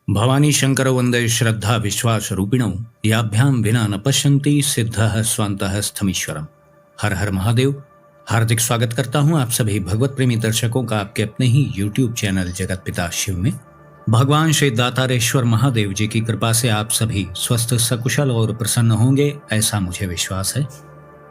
भवानी शंकर वंदे श्रद्धा विश्वास रूपिणौ याभ्यां विना न पश्यन्ति सिद्धः स्वान्तः स्थमीश्वरम। हर हर महादेव। हार्दिक स्वागत करता हूं आप सभी भगवत प्रेमी दर्शकों का आपके अपने ही YouTube चैनल जगत पिता शिव में। भगवान श्री दातारेश्वर महादेव जी की कृपा से आप सभी स्वस्थ सकुशल और प्रसन्न होंगे, ऐसा मुझे विश्वास है।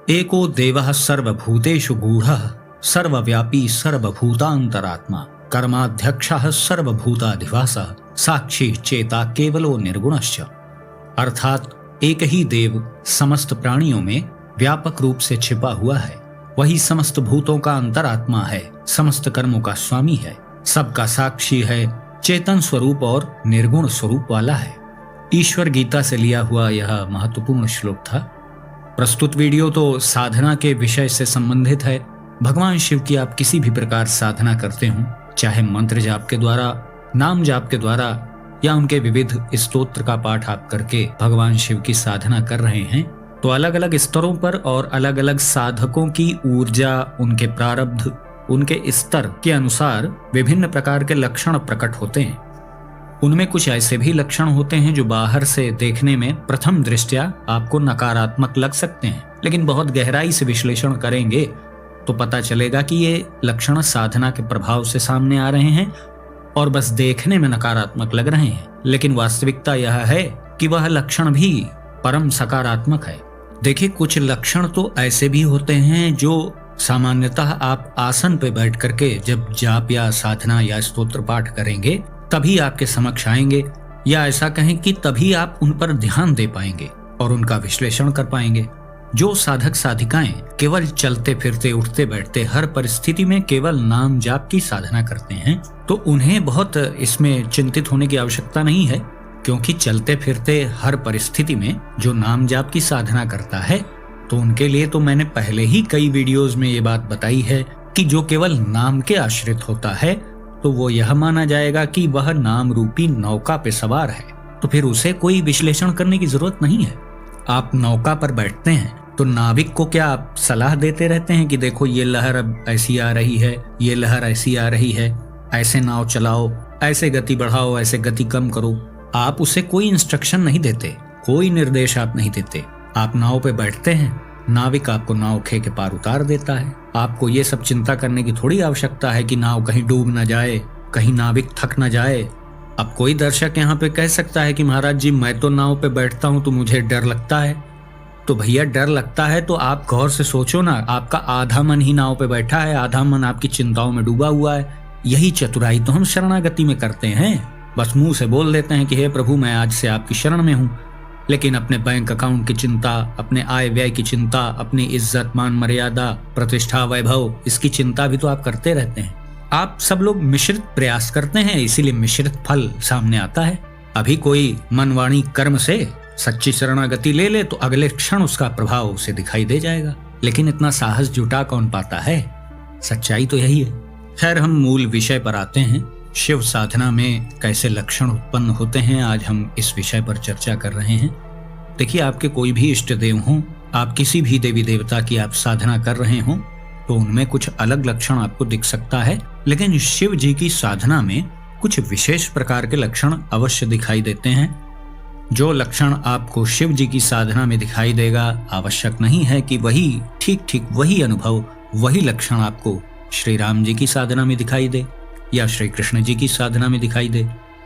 एको देवः सर्वभूतेषु गूढ़ः सर्वव्यापी सर्वभूतांतरात्मा कर्माध्यक्षः सर्वभूताधिवासः साक्षी चेता केवलो निर्गुणश्च। अर्थात एक ही देव समस्त प्राणियों में व्यापक रूप से छिपा हुआ है, वही समस्त भूतों का अंतरात्मा है, समस्त कर्मों का स्वामी है, सबका साक्षी है, चेतन स्वरूप और निर्गुण स्वरूप वाला है। ईश्वर गीता से लिया हुआ यह महत्वपूर्ण श्लोक था। प्रस्तुत वीडियो तो साधना के विषय से संबंधित है। भगवान शिव की आप किसी भी प्रकार साधना करते हो, चाहे मंत्र जाप के द्वारा, नाम जाप के द्वारा या उनके विविध स्तोत्र का पाठ आप करके भगवान शिव की साधना कर रहे हैं, तो अलग अलग स्तरों पर और अलग अलग साधकों की ऊर्जा, उनके प्रारब्ध, उनके स्तर के अनुसार विभिन्न प्रकार के लक्षण प्रकट होते हैं। उनमें कुछ ऐसे भी लक्षण होते हैं जो बाहर से देखने में प्रथम दृष्टया आपको नकारात्मक लग सकते हैं, लेकिन बहुत गहराई से विश्लेषण करेंगे तो पता चलेगा कि ये लक्षण साधना के प्रभाव से सामने आ रहे हैं और बस देखने में नकारात्मक लग रहे हैं, लेकिन वास्तविकता यह है कि वह लक्षण भी परम सकारात्मक है। देखिए, कुछ लक्षण तो ऐसे भी होते हैं जो सामान्यतः आप आसन पे बैठ करके जब जाप या साधना या स्तोत्र पाठ करेंगे तभी आपके समक्ष आएंगे, या ऐसा कहें कि तभी आप उन पर ध्यान दे पाएंगे और उनका विश्लेषण कर पाएंगे। जो साधक साधिकाएं केवल चलते फिरते उठते बैठते हर परिस्थिति में केवल नाम जाप की साधना करते हैं, तो उन्हें बहुत इसमें चिंतित होने की आवश्यकता नहीं है, क्योंकि चलते फिरते हर परिस्थिति में जो नाम जाप की साधना करता है, तो उनके लिए तो मैंने पहले ही कई वीडियोस में ये बात बताई है कि जो केवल नाम के आश्रित होता है तो वो यह माना जाएगा कि वह नाम रूपी नौका पे सवार है, तो फिर उसे कोई विश्लेषण करने की जरूरत नहीं है। आप नौका पर बैठते हैं तो नाविक को क्या आप सलाह देते रहते हैं कि देखो ये लहर अब ऐसी आ रही है, ये लहर ऐसी आ रही है, ऐसे नाव चलाओ, ऐसे गति बढ़ाओ, ऐसे गति कम करो। आप उसे कोई इंस्ट्रक्शन नहीं देते, कोई निर्देश आप नहीं देते। आप नाव पे बैठते हैं, नाविक आपको नाव खे के पार उतार देता है। आपको ये सब चिंता करने की थोड़ी आवश्यकता है कि नाव कहीं डूब न जाए, कहीं नाविक थक न जाए। अब कोई दर्शक यहाँ पे कह सकता है कि महाराज जी, मैं तो नाव पे बैठता हूँ तो मुझे डर लगता है। तो भैया, डर लगता है तो आप गौर से सोचो ना, आपका आधा मन ही नाव पे बैठा है, आधा मन आपकी चिंताओं में डूबा हुआ है। यही चतुराई तो हम शरणागति में करते हैं। बस मुंह से बोल देते हैं कि हे प्रभु, मैं आज से आपकी शरण में हूँ, लेकिन अपने बैंक अकाउंट की चिंता, अपने आय व्यय की चिंता, अपनी इज्जत मान मर्यादा प्रतिष्ठा वैभव, इसकी चिंता भी तो आप करते रहते हैं। आप सब लोग मिश्रित प्रयास करते हैं, इसीलिए मिश्रित फल सामने आता है। अभी कोई मन वाणी कर्म से सच्ची शरणागति ले ले तो अगले क्षण उसका प्रभाव उसे दिखाई दे जाएगा, लेकिन इतना साहस जुटा कौन पाता है? सच्चाई तो यही है। खैर, हम मूल विषय पर आते हैं। शिव साधना में कैसे लक्षण उत्पन्न होते हैं, आज हम इस विषय पर चर्चा कर रहे हैं। देखिए, आपके कोई भी इष्ट देव हों, आप किसी भी देवी देवता की आप साधना कर रहे हों, तो उनमें कुछ अलग लक्षण आपको दिख सकता है, लेकिन शिव जी की साधना में कुछ विशेष प्रकार के लक्षण अवश्य दिखाई देते हैं। जो लक्षण आपको शिव जी की साधना में दिखाई देगा, आवश्यक नहीं है कि वही ठीक वही अनुभव, वही लक्षण आपको श्री राम जी की साधना में दिखाई दे या श्री कृष्ण जी की साधना में दिखाई दे।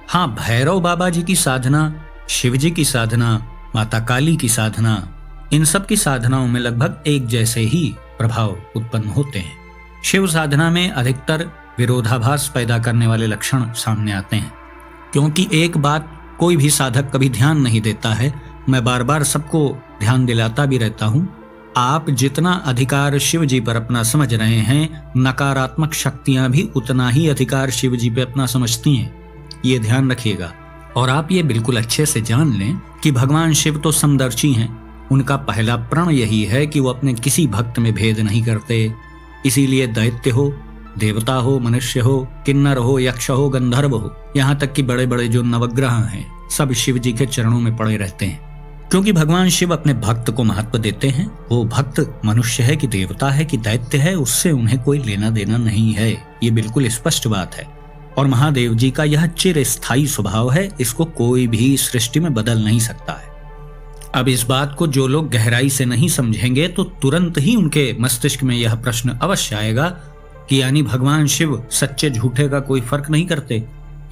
हाँ, भैरव बाबा जी की साधना, शिव जी की साधना, माता काली की साधना, इन सब की साधनाओं में लगभग एक जैसे ही प्रभाव उत्पन्न होते हैं। शिव साधना में अधिकतर विरोधाभास पैदा करने वाले लक्षण सामने आते हैं, क्योंकि एक बात कोई भी साधक कभी ध्यान नहीं देता है। मैं बार बार सबको ध्यान दिलाता भी रहता हूँ, आप जितना अधिकार शिव जी पर अपना समझ रहे हैं, नकारात्मक शक्तियां भी उतना ही अधिकार शिव जी पे अपना समझती हैं। ये ध्यान रखिएगा। और आप ये बिल्कुल अच्छे से जान लें कि भगवान शिव तो समदर्शी हैं। उनका पहला प्रण यही है कि वो अपने किसी भक्त में भेद नहीं करते। इसीलिए दैत्य हो, देवता हो, मनुष्य हो, किन्नर हो, यक्ष हो, गंधर्व हो, यहाँ तक कि बड़े बड़े जो नवग्रह हैं, सब शिव जी के चरणों में पड़े रहते हैं, क्योंकि भगवान शिव अपने भक्त को महत्व देते हैं। वो भक्त मनुष्य है कि देवता है कि दैत्य है, उससे उन्हें कोई लेना देना नहीं है। ये बिल्कुल स्पष्ट बात है। और महादेव जी का यह चिरस्थायी स्वभाव है, इसको कोई भी सृष्टि में बदल नहीं सकता है। अब इस बात को जो लोग गहराई से नहीं समझेंगे तो तुरंत ही उनके मस्तिष्क में यह प्रश्न अवश्य आएगा कि यानी भगवान शिव सच्चे झूठे का कोई फर्क नहीं करते।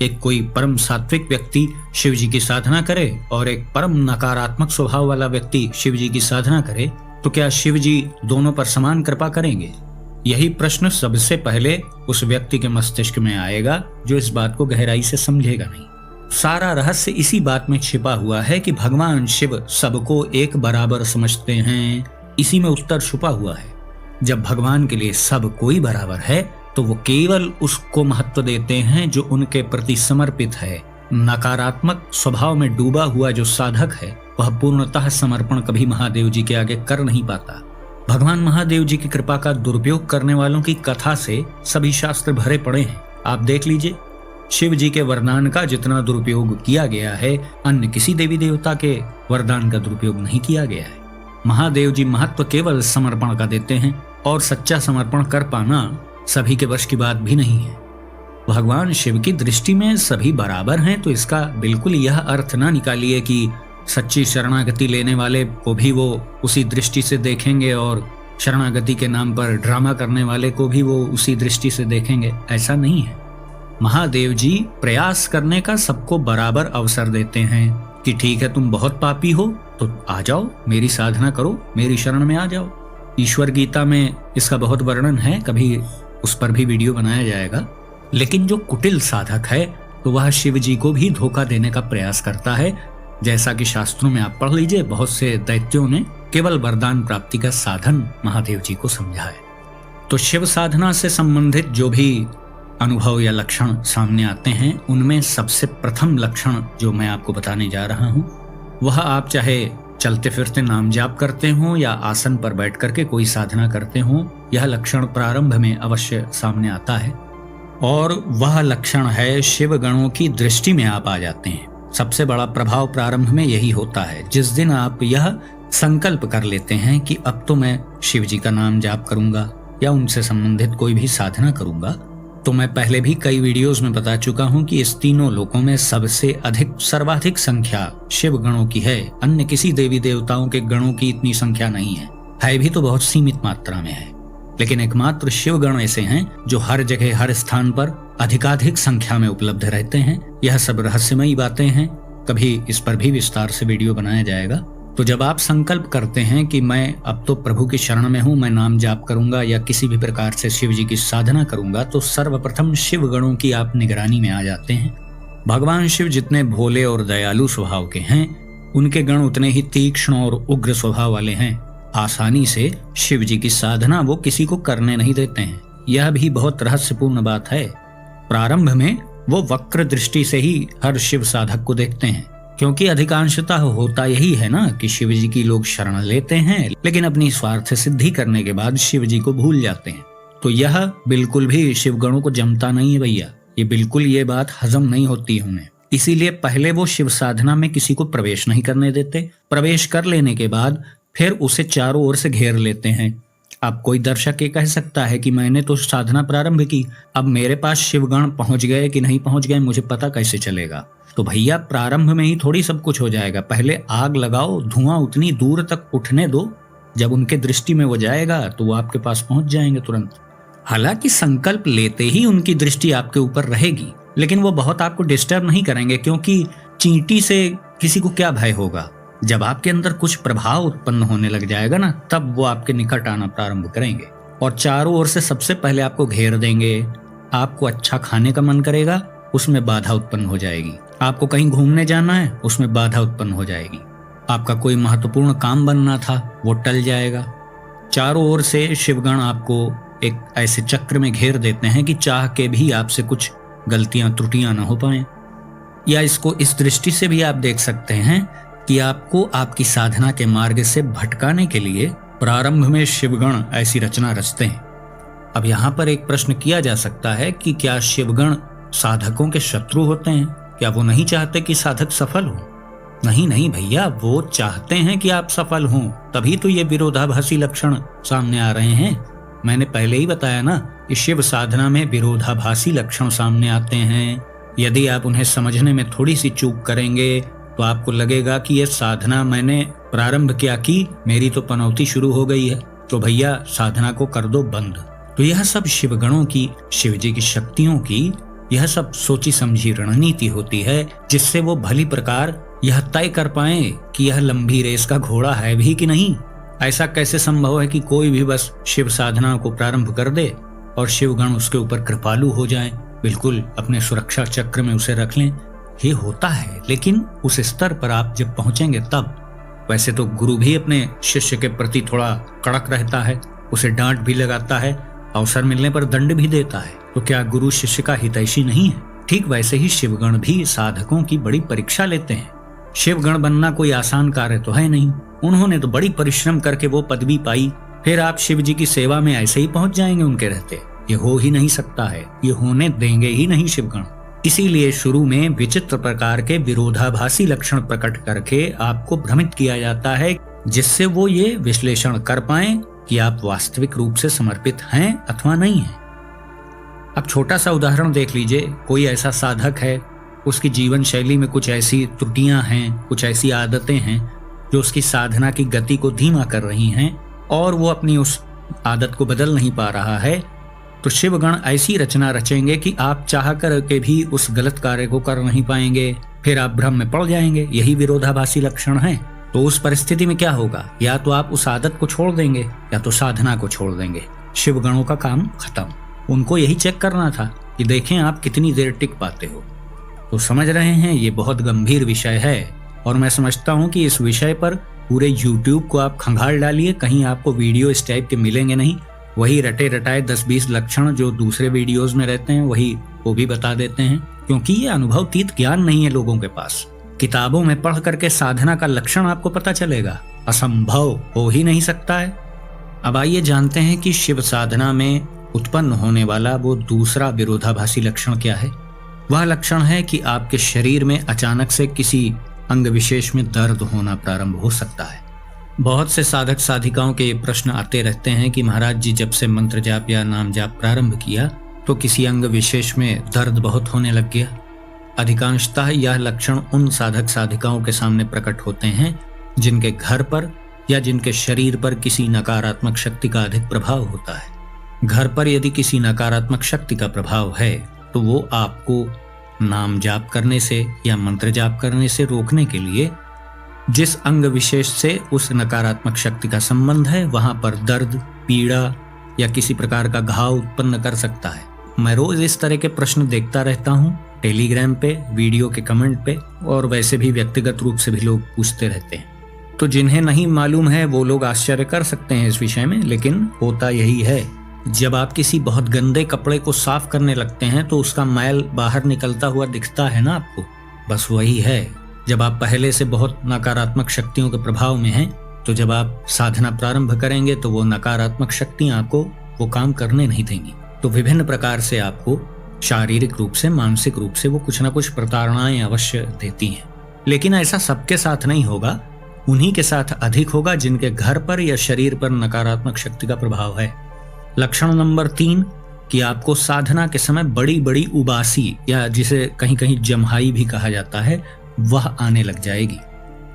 एक कोई परम सात्विक व्यक्ति शिव जी की साधना करे और एक परम नकारात्मक स्वभाव वाला व्यक्ति शिव जी की साधना करे, तो क्या शिव जी दोनों पर समान कृपा करेंगे? यही प्रश्न सबसे पहले उस व्यक्ति के मस्तिष्क में आएगा जो इस बात को गहराई से समझेगा नहीं। सारा रहस्य इसी बात में छिपा हुआ है कि भगवान शिव सबको एक बराबर समझते हैं, इसी में उत्तर छुपा हुआ है। जब भगवान के लिए सब कोई बराबर है तो वो केवल उसको महत्व देते हैं जो उनके प्रति समर्पित है। नकारात्मक स्वभाव में डूबा हुआ जो साधक है वह पूर्णतः समर्पण कभी महादेव जी के आगे कर नहीं पाता। भगवान महादेव जी की कृपा का दुरुपयोग करने वालों की कथा से सभी शास्त्र भरे पड़े हैं। आप देख लीजिए, शिव जी के वरदान का जितना दुरुपयोग किया गया है, अन्य किसी देवी देवता के वरदान का दुरुपयोग नहीं किया गया है। महादेव जी महत्व केवल समर्पण का देते हैं और सच्चा समर्पण कर पाना सभी के वश की बात भी नहीं है। भगवान शिव की दृष्टि में सभी बराबर हैं, तो इसका बिल्कुल यह अर्थ ना निकालिए कि सच्ची शरणागति लेने वाले को भी वो उसी दृष्टि से देखेंगे और शरणागति के नाम पर ड्रामा करने वाले को भी वो उसी दृष्टि से देखेंगे। ऐसा नहीं है। महादेव जी प्रयास करने का सबको बराबर अवसर देते हैं कि ठीक है, तुम बहुत पापी हो तो आ जाओ, मेरी साधना करो, मेरी शरण में आ जाओ। ईश्वर गीता में इसका बहुत वर्णन है, कभी उस पर भी वीडियो बनाया जाएगा। लेकिन जो कुटिल साधक है तो वह शिव जी को भी धोखा देने का प्रयास करता है। जैसा कि शास्त्रों में आप पढ़ लीजिए, बहुत से दैत्यों ने केवल वरदान प्राप्ति का साधन महादेव जी को समझा है। तो शिव साधना से संबंधित जो भी अनुभव या लक्षण सामने आते हैं, उनमें सबसे प्रथम लक्षण जो मैं आपको बताने जा रहा हूं, वह आप चाहे चलते फिरते नाम जाप करते हो या आसन पर बैठ करके कोई साधना करते हो, यह लक्षण प्रारंभ में अवश्य सामने आता है। और वह लक्षण है शिव गणों की दृष्टि में आप आ जाते हैं। सबसे बड़ा प्रभाव प्रारंभ में यही होता है। जिस दिन आप यह संकल्प कर लेते हैं कि अब तो मैं शिव जी का नाम जाप करूंगा या उनसे संबंधित कोई भी साधना करूंगा, तो मैं पहले भी कई वीडियोस में बता चुका हूं कि इस तीनों लोकों में सबसे अधिक सर्वाधिक संख्या शिव गणों की है। अन्य किसी देवी देवताओं के गणों की इतनी संख्या नहीं है भी तो बहुत सीमित मात्रा में है। लेकिन एकमात्र शिव गण ऐसे हैं जो हर जगह हर स्थान पर अधिकाधिक संख्या में उपलब्ध रहते हैं। यह सब रहस्यमयी बातें हैं, कभी इस पर भी विस्तार से वीडियो बनाया जाएगा। तो जब आप संकल्प करते हैं कि मैं अब तो प्रभु की शरण में हूँ, मैं नाम जाप करूंगा या किसी भी प्रकार से शिव जी की साधना करूंगा, तो सर्वप्रथम शिव गणों की आप निगरानी में आ जाते हैं। भगवान शिव जितने भोले और दयालु स्वभाव के हैं, उनके गण उतने ही तीक्ष्ण और उग्र स्वभाव वाले हैं। आसानी से शिव जी की साधना वो किसी को करने नहीं देते हैं। यह भी बहुत रहस्यपूर्ण बात है। प्रारंभ में वो वक्र दृष्टि से ही हर शिव साधक को देखते हैं, क्योंकि अधिकांशतः होता यही है ना कि शिव जी की लोग शरण लेते हैं, लेकिन अपनी स्वार्थ सिद्धि करने के बाद शिव जी को भूल जाते हैं। तो यह बिल्कुल भी शिव गणों को जमता नहीं है भैया, ये बिल्कुल ये बात हजम नहीं होती है उन्हें। इसीलिए पहले वो शिव साधना में किसी को प्रवेश नहीं करने देते। प्रवेश कर लेने के बाद फिर उसे चारों ओर से घेर लेते हैं। अब कोई दर्शक ये कह सकता है कि मैंने तो साधना प्रारंभ की, अब मेरे पास शिवगण पहुंच गए कि नहीं पहुंच गए मुझे पता कैसे चलेगा? तो भैया प्रारंभ में ही थोड़ी सब कुछ हो जाएगा। पहले आग लगाओ, धुआं उतनी दूर तक उठने दो, जब उनके दृष्टि में वो जाएगा तो वो आपके पास पहुंच जाएंगे तुरंत। हालांकि संकल्प लेते ही उनकी दृष्टि आपके ऊपर रहेगी, लेकिन वो बहुत आपको डिस्टर्ब नहीं करेंगे, क्योंकि चींटी से किसी को क्या भय होगा। जब आपके अंदर कुछ प्रभाव उत्पन्न होने लग जाएगा ना, तब वो आपके निकट आना प्रारंभ करेंगे और चारों ओर से सबसे पहले आपको घेर देंगे। आपको अच्छा खाने का मन करेगा, उसमें बाधा उत्पन्न हो जाएगी। आपको कहीं घूमने जाना है, उसमें बाधा उत्पन्न हो जाएगी। आपका कोई महत्वपूर्ण काम बनना था, वो टल जाएगा। चारों ओर से शिवगण आपको एक ऐसे चक्र में घेर देते हैं कि चाह के भी आपसे कुछ गलतियां त्रुटियां ना हो पाए। या इसको इस दृष्टि से भी आप देख सकते हैं कि आपको आपकी साधना के मार्ग से भटकाने के लिए प्रारंभ में शिवगण ऐसी रचना रचते हैं। अब यहाँ पर एक प्रश्न किया जा सकता है कि क्या शिवगण साधकों के शत्रु होते हैं? क्या वो नहीं चाहते कि साधक सफल हो? नहीं नहीं भैया, वो चाहते हैं कि आप सफल हों, तभी तो ये विरोधाभासी लक्षण सामने आ रहे हैं। मैंने पहले ही बताया ना कि शिव साधना में विरोधाभासी लक्षण सामने आते हैं। यदि आप उन्हें समझने में थोड़ी सी चूक करेंगे तो आपको लगेगा कि यह साधना मैंने प्रारंभ क्या की, मेरी तो पनौती शुरू हो गई है, तो भैया साधना को कर दो बंद। तो यह सब शिवगणों की, शिव जी की शक्तियों की यह सब सोची समझी रणनीति होती है, जिससे वो भली प्रकार यह तय कर पाए कि यह लंबी रेस का घोड़ा है भी कि नहीं। ऐसा कैसे संभव है कि कोई भी बस शिव साधना को प्रारंभ कर दे और शिवगण उसके ऊपर कृपालु हो जाएं, बिल्कुल अपने सुरक्षा चक्र में उसे रख लें। ये होता है, लेकिन उस स्तर पर आप जब पहुंचेंगे तब। वैसे तो गुरु भी अपने शिष्य के प्रति थोड़ा कड़क रहता है, उसे डांट भी लगाता है, अवसर मिलने पर दंड भी देता है। तो क्या गुरु शिष्य का हितैषी नहीं है? ठीक वैसे ही शिवगण भी साधकों की बड़ी परीक्षा लेते हैं। शिवगण बनना कोई आसान कार्य तो है नहीं। उन्होंने तो बड़ी परिश्रम करके वो पदवी पाई, फिर आप शिव जी की सेवा में ऐसे ही पहुंच जाएंगे उनके रहते? ये हो ही नहीं सकता है, ये होने देंगे ही नहीं शिवगण। इसीलिए शुरू में विचित्र प्रकार के विरोधाभासी लक्षण प्रकट करके आपको भ्रमित किया जाता है, जिससे वो ये विश्लेषण कर पाएं कि आप वास्तविक रूप से समर्पित हैं अथवा नहीं हैं। अब छोटा सा उदाहरण देख लीजिए। कोई ऐसा साधक है, उसकी जीवन शैली में कुछ ऐसी त्रुटियां हैं, कुछ ऐसी आदतें हैं जो उसकी साधना की गति को धीमा कर रही हैं, और वो अपनी उस आदत को बदल नहीं पा रहा है। तो शिवगण ऐसी रचना रचेंगे कि आप चाह कर के भी उस गलत कार्य को कर नहीं पाएंगे, फिर आप भ्रम में पड़ जाएंगे। यही विरोधाभासी लक्षण है। तो उस परिस्थिति में क्या होगा? या तो आप उस आदत को छोड़ देंगे या तो साधना को छोड़ देंगे। शिवगणों का काम खत्म। उनको यही चेक करना था कि देखें आप कितनी देर टिक पाते हो। तो समझ रहे हैं, ये बहुत गंभीर विषय है, और मैं समझता हूँ कि इस विषय पर पूरे YouTube को आप खंगाल डालिए, कहीं आपको वीडियो इस टाइप के मिलेंगे नहीं। वही रटे रटाए 10-20 लक्षण जो दूसरे वीडियोस में रहते हैं वही वो भी बता देते हैं, क्योंकि ये अनुभवतीत ज्ञान नहीं है लोगों के पास। किताबों में पढ़ करके साधना का लक्षण आपको पता चलेगा? असंभव, हो ही नहीं सकता है। अब आइए जानते हैं कि शिव साधना में उत्पन्न होने वाला वो दूसरा विरोधाभासी लक्षण क्या है। वह लक्षण है कि आपके शरीर में अचानक से किसी अंग विशेष में दर्द होना प्रारंभ हो सकता है। बहुत से साधक साधिकाओं के ये प्रश्न आते रहते हैं कि महाराज जी, जब से मंत्र जाप या नाम जाप प्रारंभ किया तो किसी अंग विशेष में दर्द बहुत होने लग गया। अधिकांशतः यह लक्षण उन साधक साधिकाओं के सामने प्रकट होते हैं जिनके घर पर या जिनके शरीर पर किसी नकारात्मक शक्ति का अधिक प्रभाव होता है। घर पर यदि किसी नकारात्मक शक्ति का प्रभाव है तो वो आपको नाम जाप करने से या मंत्र जाप करने से रोकने के लिए जिस अंग विशेष से उस नकारात्मक शक्ति का संबंध है वहां पर दर्द, पीड़ा या किसी प्रकार का घाव उत्पन्न कर सकता है। मैं रोज इस तरह के प्रश्न देखता रहता हूँ, टेलीग्राम पे, वीडियो के कमेंट पे, और वैसे भी व्यक्तिगत रूप से भी लोग पूछते रहते हैं। तो जिन्हें नहीं मालूम है वो लोग आश्चर्य कर सकते हैं इस विषय में, लेकिन होता यही है। जब आप किसी बहुत गंदे कपड़े को साफ करने लगते हैं तो उसका मैल बाहर निकलता हुआ दिखता है ना आपको, बस वही है। जब आप पहले से बहुत नकारात्मक शक्तियों के प्रभाव में हैं, तो जब आप साधना प्रारंभ करेंगे तो वो नकारात्मक शक्तियां आपको वो काम करने नहीं देंगी। तो विभिन्न प्रकार से आपको शारीरिक रूप से, मानसिक रूप से वो कुछ ना कुछ प्रताड़नाएं अवश्य देती हैं। लेकिन ऐसा सबके साथ नहीं होगा, उन्हीं के साथ अधिक होगा जिनके घर पर या शरीर पर नकारात्मक शक्ति का प्रभाव है। लक्षण नंबर 3 कि आपको साधना के समय बड़ी बड़ी उबासी या जिसे कहीं कहीं जम्हाई भी कहा जाता है वह आने लग जाएगी।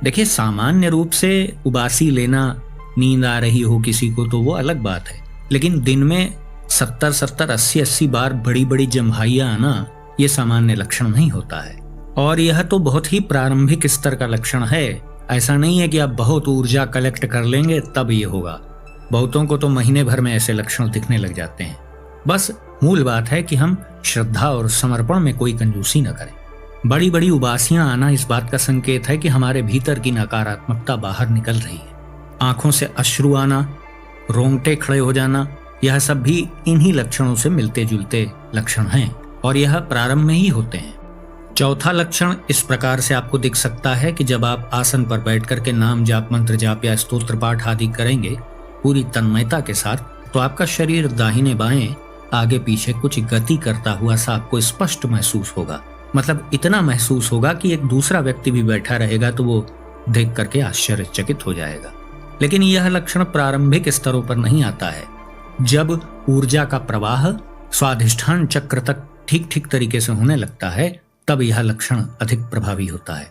देखिए, सामान्य रूप से उबासी लेना, नींद आ रही हो किसी को तो वो अलग बात है, लेकिन दिन में 70-70, 80-80 बार बड़ी बड़ी जम्हाइयां आना ये सामान्य लक्षण नहीं होता है, और यह तो बहुत ही प्रारंभिक स्तर का लक्षण है। ऐसा नहीं है कि आप बहुत ऊर्जा कलेक्ट कर लेंगे तब ये होगा। बहुतों को तो महीने भर में ऐसे लक्षण दिखने लग जाते हैं। बस मूल बात है कि हम श्रद्धा और समर्पण में कोई कंजूसी न करें। बड़ी बड़ी उबासियां आना इस बात का संकेत है कि हमारे भीतर की नकारात्मकता बाहर निकल रही है। आंखों से अश्रु आना, रोंगटे खड़े हो जाना, यह सब भी इन्हीं लक्षणों से मिलते जुलते लक्षण हैं, और यह प्रारंभ में ही होते हैं। चौथा लक्षण इस प्रकार से आपको दिख सकता है कि जब आप आसन पर बैठ करके नाम जाप, मंत्र जाप या स्तोत्र पाठ आदि करेंगे पूरी तन्मयता के साथ, तो आपका शरीर दाहिने बाएं, आगे पीछे कुछ गति करता हुआ सा आपको स्पष्ट महसूस होगा। मतलब इतना महसूस होगा कि एक दूसरा व्यक्ति भी बैठा रहेगा तो वो देख करके आश्चर्यचकित हो जाएगा। लेकिन यह लक्षण प्रारंभिक स्तरों पर नहीं आता है। जब ऊर्जा का प्रवाह स्वाधिष्ठान चक्र तक ठीक ठीक तरीके से होने लगता है तब यह लक्षण अधिक प्रभावी होता है।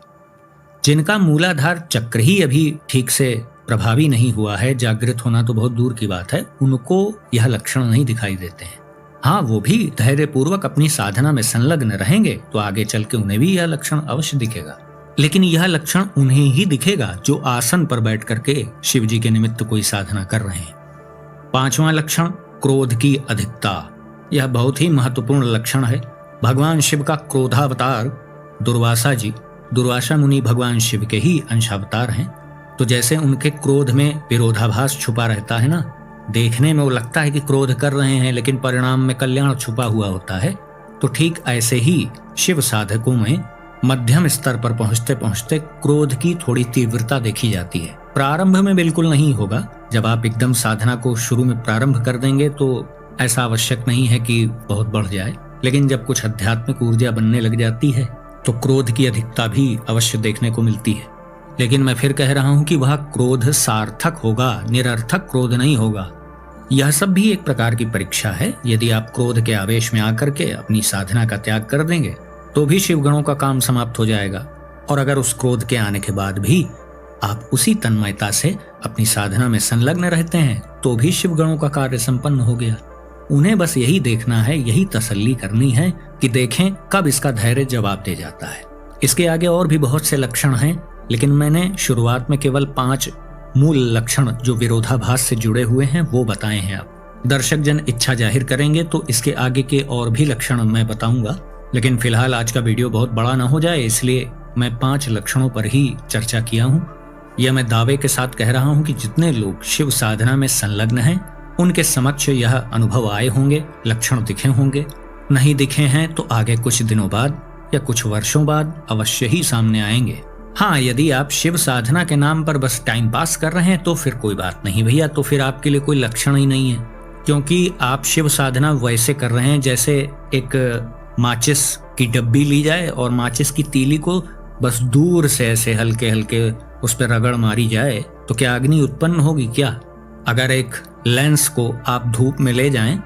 जिनका मूलाधार चक्र ही अभी ठीक से प्रभावी नहीं हुआ है, जागृत होना तो बहुत दूर की बात है, उनको यह लक्षण नहीं दिखाई देते हैं। हाँ, वो भी धैर्य पूर्वक अपनी साधना में संलग्न रहेंगे तो आगे चल के उन्हें भी यह लक्षण अवश्य दिखेगा। लेकिन यह लक्षण उन्हें ही दिखेगा जो आसन पर बैठ करके शिव जी के निमित्त कोई साधना कर रहे हैं। पांचवा लक्षण, क्रोध की अधिकता। यह बहुत ही महत्वपूर्ण लक्षण है। भगवान शिव का क्रोधावतार दुर्वासा जी, दुर्वासा मुनि भगवान शिव के ही अंशावतार हैं। तो जैसे उनके क्रोध में विरोधाभास छुपा रहता है ना, देखने में वो लगता है कि क्रोध कर रहे हैं लेकिन परिणाम में कल्याण छुपा हुआ होता है, तो ठीक ऐसे ही शिव साधकों में मध्यम स्तर पर पहुंचते पहुंचते क्रोध की थोड़ी तीव्रता देखी जाती है। प्रारंभ में बिल्कुल नहीं होगा। जब आप एकदम साधना को शुरू में प्रारंभ कर देंगे तो ऐसा आवश्यक नहीं है कि बहुत बढ़ जाए, लेकिन जब कुछ आध्यात्मिक ऊर्जा बनने लग जाती है तो क्रोध की अधिकता भी अवश्य देखने को मिलती है। लेकिन मैं फिर कह रहा हूं कि वह क्रोध सार्थक होगा, निरर्थक क्रोध नहीं होगा। यह सब भी एक प्रकार की परीक्षा है। यदि आप क्रोध के आवेश में आकर के अपनी साधना का त्याग कर देंगे तो भी शिवगणों का काम समाप्त हो जाएगा। और अगर उस क्रोध के आने के बाद भी आप उसी तन्मयता से अपनी साधना में संलग्न रहते हैं तो भी शिवगणों का कार्य संपन्न हो गया। उन्हें बस यही देखना है, यही तसल्ली करनी है कि देखें कब इसका धैर्य जवाब दे जाता है। इसके आगे और भी बहुत से लक्षण हैं, लेकिन मैंने शुरुआत में केवल 5 मूल लक्षण जो विरोधाभास से जुड़े हुए हैं वो बताए हैं। अब दर्शक जन इच्छा जाहिर करेंगे तो इसके आगे के और भी लक्षण मैं बताऊंगा, लेकिन फिलहाल आज का वीडियो बहुत बड़ा ना हो जाए इसलिए मैं 5 लक्षणों पर ही चर्चा किया हूँ। यह मैं दावे के साथ कह रहा हूँ कि जितने लोग शिव साधना में संलग्न हैं उनके समक्ष यह अनुभव आए होंगे, लक्षण दिखे होंगे। नहीं दिखे हैं तो आगे कुछ दिनों बाद या कुछ वर्षों बाद अवश्य ही सामने आएंगे। हाँ, यदि आप शिव साधना के नाम पर बस टाइम पास कर रहे हैं तो फिर कोई बात नहीं भैया, तो फिर आपके लिए कोई लक्षण ही नहीं है, क्योंकि आप शिव साधना वैसे कर रहे हैं जैसे एक माचिस की डब्बी ली जाए और माचिस की तीली को बस दूर से ऐसे हल्के हल्के उस पर रगड़ मारी जाए तो क्या अग्नि उत्पन्न होगी क्या? अगर एक लेंस को आप धूप में ले जाएं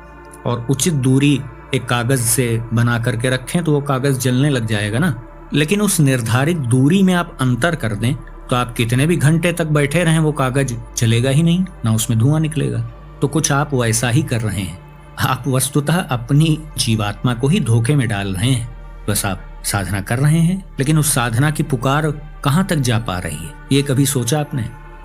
और उचित दूरी एक कागज से बना करके रखें तो वो कागज जलने लग जाएगा ना। लेकिन उस निर्धारित दूरी में आप अंतर कर दें तो आप कितने भी घंटे तक बैठे रहें वो कागज जलेगा ही नहीं, ना उसमें धुआं निकलेगा। तो कुछ आप वैसा ही कर रहे हैं। आप वस्तुतः अपनी जीवात्मा को ही धोखे में डाल रहे हैं। बस आप साधना कर रहे हैं लेकिन उस साधना की पुकार कहाँ तक जा पा रही है ये कभी सोचा आपने?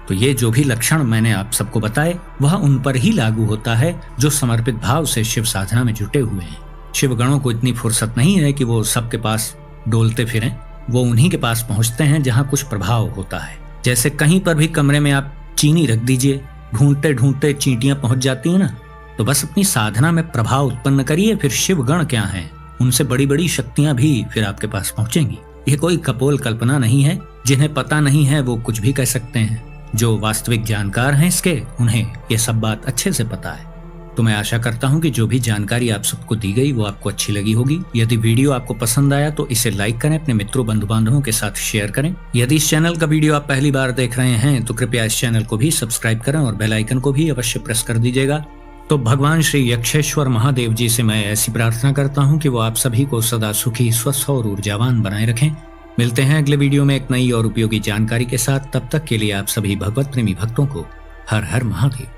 तो ये जो भी लक्षण मैंने आप सबको बताए वह उन पर ही लागू होता है जो समर्पित भाव से शिव साधना में जुटे हुए हैं। शिवगणों को इतनी फुर्सत नहीं है कि वो सबके पास डोलते फिरें। वो उन्हीं के पास पहुंचते हैं जहां कुछ प्रभाव होता है। जैसे कहीं पर भी कमरे में आप चीनी रख दीजिए, ढूंढते ढूंढते चींटियां पहुंच जाती है ना, तो बस अपनी साधना में प्रभाव उत्पन्न करिए, फिर शिवगण क्या हैं, उनसे बड़ी बड़ी शक्तियां भी फिर आपके पास पहुंचेंगी। ये कोई कपोल कल्पना नहीं है। जिन्हें पता नहीं है वो कुछ भी कह सकते हैं, जो वास्तविक जानकार हैं इसके उन्हें ये सब बात अच्छे से पता है। तो मैं आशा करता हूं कि जो भी जानकारी आप सबको दी गई वो आपको अच्छी लगी होगी। यदि वीडियो आपको पसंद आया तो इसे लाइक करें, अपने मित्रों बंधु बांधवों के साथ शेयर करें। यदि इस चैनल का वीडियो आप पहली बार देख रहे हैं तो कृपया इस चैनल को भी सब्सक्राइब करें और बेल आइकन को भी अवश्य प्रेस कर दीजिएगा। तो भगवान श्री यक्षेश्वर महादेव जी से मैं ऐसी प्रार्थना करता हूँ कि वो आप सभी को सदा सुखी, स्वस्थ और ऊर्जावान बनाए रखें। मिलते हैं अगले वीडियो में एक नई और उपयोगी जानकारी के साथ। तब तक के लिए आप सभी भगवत प्रेमी भक्तों को हर हर महादेव।